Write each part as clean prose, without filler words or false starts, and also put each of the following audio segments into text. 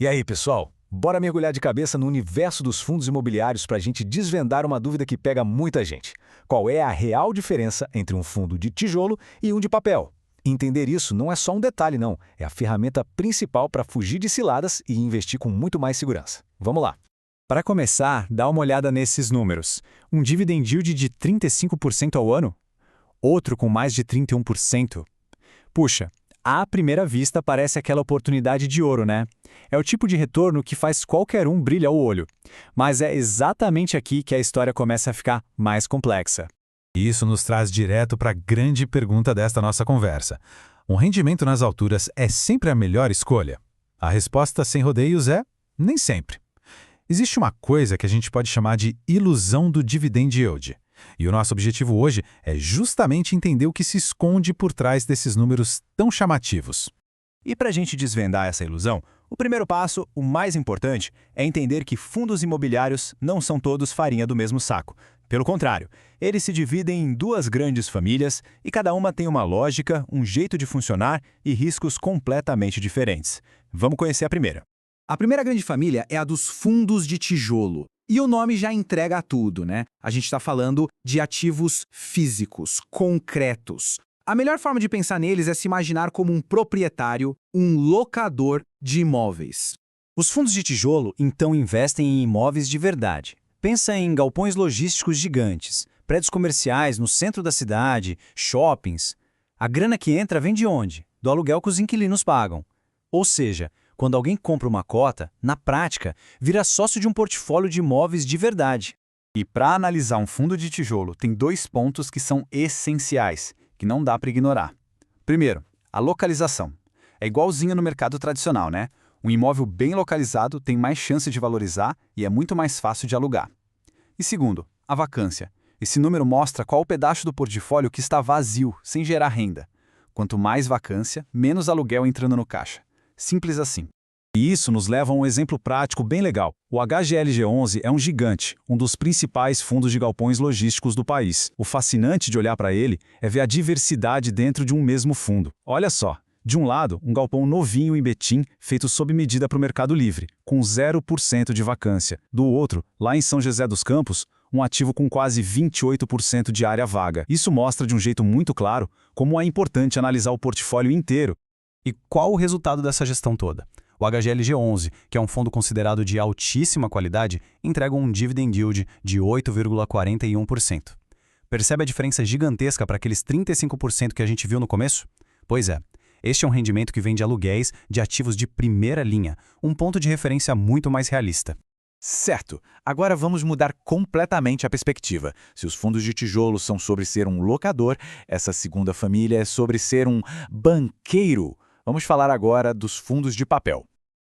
E aí, pessoal? Bora mergulhar de cabeça no universo dos fundos imobiliários para a gente desvendar uma dúvida que pega muita gente. Qual é a real diferença entre um fundo de tijolo e um de papel? Entender isso não é só um detalhe, não. É a ferramenta principal para fugir de ciladas e investir com muito mais segurança. Vamos lá. Para começar, dá uma olhada nesses números. Um dividend yield de 35% ao ano? Outro com mais de 31%. Puxa, à primeira vista parece aquela oportunidade de ouro, né? É o tipo de retorno que faz qualquer um brilhar o olho. Mas é exatamente aqui que a história começa a ficar mais complexa. E isso nos traz direto para a grande pergunta desta nossa conversa. Um rendimento nas alturas é sempre a melhor escolha? A resposta sem rodeios é nem sempre. Existe uma coisa que a gente pode chamar de ilusão do dividend yield. E o nosso objetivo hoje é justamente entender o que se esconde por trás desses números tão chamativos. E para a gente desvendar essa ilusão, o primeiro passo, o mais importante, é entender que fundos imobiliários não são todos farinha do mesmo saco. Pelo contrário, eles se dividem em duas grandes famílias e cada uma tem uma lógica, um jeito de funcionar e riscos completamente diferentes. Vamos conhecer a primeira. A primeira grande família é a dos fundos de tijolo. E o nome já entrega tudo, né? A gente está falando de ativos físicos, concretos. A melhor forma de pensar neles é se imaginar como um proprietário, um locador de imóveis. Os fundos de tijolo, então, investem em imóveis de verdade. Pensa em galpões logísticos gigantes, prédios comerciais no centro da cidade, shoppings. A grana que entra vem de onde? Do aluguel que os inquilinos pagam. Ou seja, quando alguém compra uma cota, na prática, vira sócio de um portfólio de imóveis de verdade. E para analisar um fundo de tijolo, tem dois pontos que são essenciais, que não dá para ignorar. Primeiro, a localização. É igualzinho no mercado tradicional, né? Um imóvel bem localizado tem mais chance de valorizar e é muito mais fácil de alugar. E segundo, a vacância. Esse número mostra qual o pedaço do portfólio que está vazio, sem gerar renda. Quanto mais vacância, menos aluguel entrando no caixa. Simples assim. E isso nos leva a um exemplo prático bem legal. O HGLG11 é um gigante, um dos principais fundos de galpões logísticos do país. O fascinante de olhar para ele é ver a diversidade dentro de um mesmo fundo. Olha só, de um lado, um galpão novinho em Betim, feito sob medida para o Mercado Livre, com 0% de vacância. Do outro, lá em São José dos Campos, um ativo com quase 28% de área vaga. Isso mostra de um jeito muito claro como é importante analisar o portfólio inteiro. E qual o resultado dessa gestão toda? O HGLG11, que é um fundo considerado de altíssima qualidade, entrega um dividend yield de 8,41%. Percebe a diferença gigantesca para aqueles 35% que a gente viu no começo? Pois é, este é um rendimento que vem de aluguéis de ativos de primeira linha, um ponto de referência muito mais realista. Certo, agora vamos mudar completamente a perspectiva. Se os fundos de tijolo são sobre ser um locador, essa segunda família é sobre ser um banqueiro. Vamos falar agora dos fundos de papel.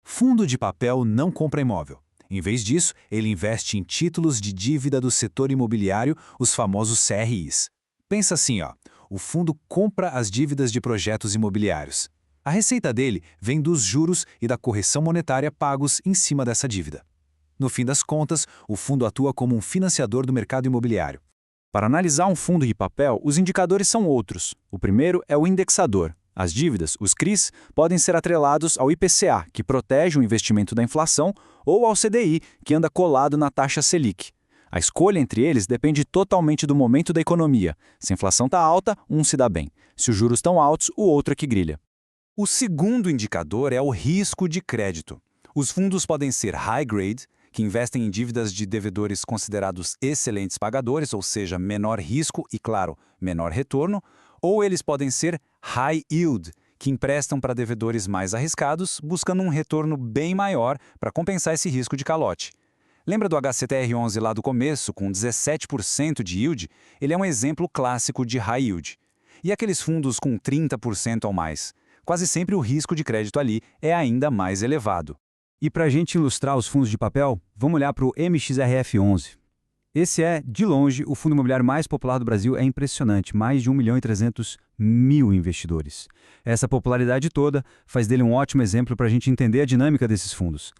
Fundo de papel não compra imóvel. Em vez disso, ele investe em títulos de dívida do setor imobiliário, os famosos CRIs. Pensa assim, ó, o fundo compra as dívidas de projetos imobiliários. A receita dele vem dos juros e da correção monetária pagos em cima dessa dívida. No fim das contas, o fundo atua como um financiador do mercado imobiliário. Para analisar um fundo de papel, os indicadores são outros. O primeiro é o indexador. As dívidas, os CRIs, podem ser atrelados ao IPCA, que protege o investimento da inflação, ou ao CDI, que anda colado na taxa Selic. A escolha entre eles depende totalmente do momento da economia. Se a inflação está alta, um se dá bem. Se os juros estão altos, o outro é que grilha. O segundo indicador é o risco de crédito. Os fundos podem ser high grade, que investem em dívidas de devedores considerados excelentes pagadores, ou seja, menor risco e, claro, menor retorno, ou eles podem ser high yield, que emprestam para devedores mais arriscados, buscando um retorno bem maior para compensar esse risco de calote. Lembra do HCTR11 lá do começo, com 17% de yield? Ele é um exemplo clássico de high yield. E aqueles fundos com 30% ou mais? Quase sempre o risco de crédito ali é ainda mais elevado. E para a gente ilustrar os fundos de papel, vamos olhar para o MXRF11. Esse é, de longe, o fundo imobiliário mais popular do Brasil. É impressionante, mais de 1.300.000 investidores. Essa popularidade toda faz dele um ótimo exemplo para a gente entender a dinâmica desses fundos.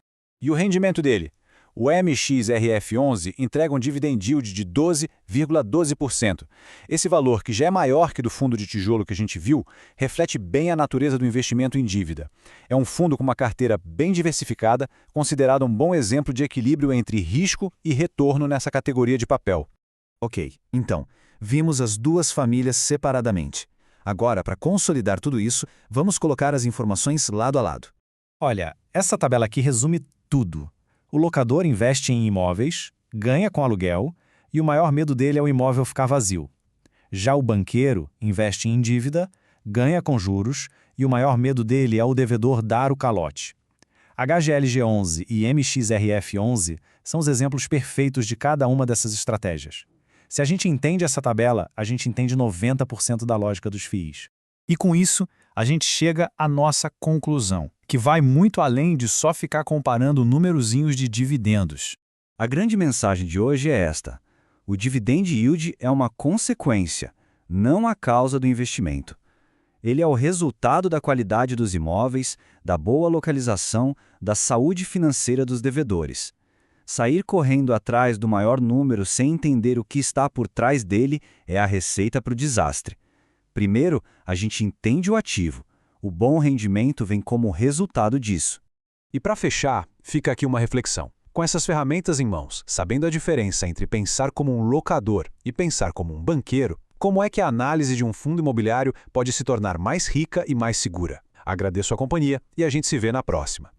E o rendimento dele? O MXRF11 entrega um dividend yield de 12,12%. Esse valor, que já é maior que do fundo de tijolo que a gente viu, reflete bem a natureza do investimento em dívida. É um fundo com uma carteira bem diversificada, considerado um bom exemplo de equilíbrio entre risco e retorno nessa categoria de papel. Ok, então, vimos as duas famílias separadamente. Agora, para consolidar tudo isso, vamos colocar as informações lado a lado. Olha, essa tabela aqui resume tudo. O locador investe em imóveis, ganha com aluguel, e o maior medo dele é o imóvel ficar vazio. Já o banqueiro investe em dívida, ganha com juros, e o maior medo dele é o devedor dar o calote. HGLG11 e MXRF11 são os exemplos perfeitos de cada uma dessas estratégias. Se a gente entende essa tabela, a gente entende 90% da lógica dos FIIs. E com isso, a gente chega à nossa conclusão, que vai muito além de só ficar comparando numerozinhos de dividendos. A grande mensagem de hoje é esta: o dividend yield é uma consequência, não a causa do investimento. Ele é o resultado da qualidade dos imóveis, da boa localização, da saúde financeira dos devedores. Sair correndo atrás do maior número sem entender o que está por trás dele é a receita para o desastre. Primeiro, a gente entende o ativo. O bom rendimento vem como resultado disso. E para fechar, fica aqui uma reflexão. Com essas ferramentas em mãos, sabendo a diferença entre pensar como um locador e pensar como um banqueiro, como é que a análise de um fundo imobiliário pode se tornar mais rica e mais segura? Agradeço a companhia e a gente se vê na próxima.